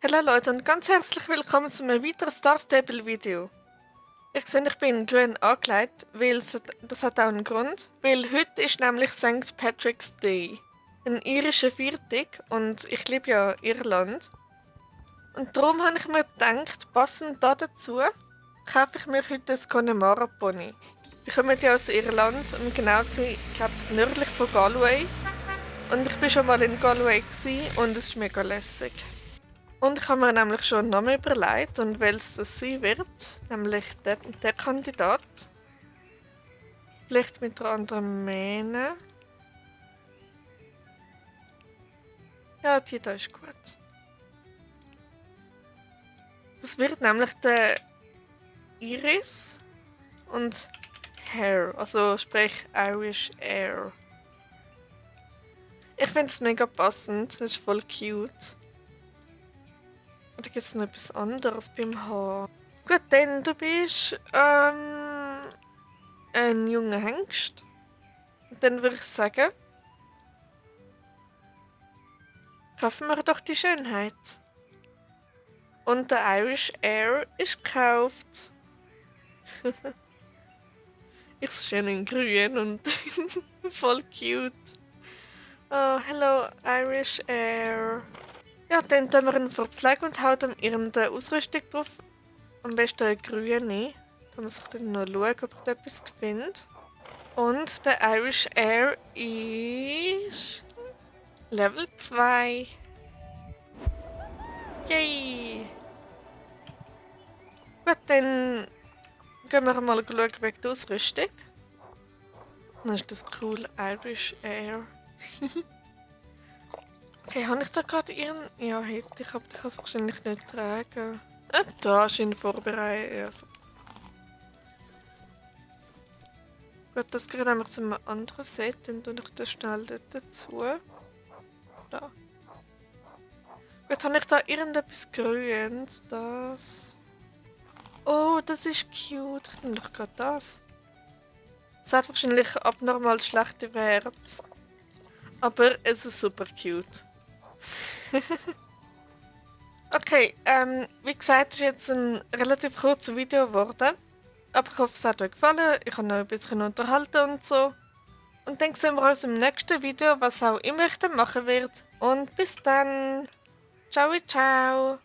Hallo Leute und ganz herzlich willkommen zu einem weiteren Star Stable Video. Ich sehe, ich bin grün angelegt, weil das hat auch einen Grund, weil heute ist nämlich St. Patrick's Day. Ein irischer Feiertag und ich liebe ja Irland. Und darum habe ich mir gedacht, passend dazu, kaufe ich mir heute ein Connemara Pony. Wir kommen ja aus Irland und genau zu, ich glaube, nördlich von Galway. Und ich bin schon mal in Galway und es ist mega lässig. Und ich habe mir nämlich schon einen Namen überlegt und welches das sein wird, nämlich der Kandidat. Vielleicht mit einer anderen Mähne. Ja, die da ist gut. Das wird nämlich der Iris und Hair, also sprich Irish Air. Ich finde es mega passend, das ist voll cute. Oder gibt es noch etwas anderes beim Haar? Gut, dann du bist ein junger Hengst. Dann würde ich sagen, kaufen wir doch die Schönheit. Und der Irish Air ist gekauft. Ich bin schön in grün und voll cute. Oh, hello Irish Air. Ja, dann tun wir ihn verpflegen und hauen irgendeine Ausrüstung drauf. Am besten eine grüne. Da muss ich dann noch schauen, ob ich da etwas finde. Und der Irish Air ist Level 2. Yay! Gut, dann gehen wir mal schauen wegen der Ausrüstung. Dann ist das cool, Irish Air. Okay, habe ich da gerade ihren... Ja, hätte ich, aber ich kann es wahrscheinlich nicht tragen. Da ist ihn vorbereitet. Ja, so. Gut, das gehört nämlich zu einem anderen Set. Dann tue ich das schnell dort dazu. Da. Gut, habe ich da irgendetwas Grünes? Das... Oh, das ist cute. Ich nehme doch gerade das. Es hat wahrscheinlich abnormal schlechte Werte. Aber es ist super cute. Okay, wie gesagt, ist jetzt ein relativ kurzes Video geworden. Aber ich hoffe, es hat euch gefallen. Ich habe noch ein bisschen unterhalten und so. Und dann sehen wir uns im nächsten Video, was auch immer ich dann machen werde. Und bis dann. Ciao, ciao.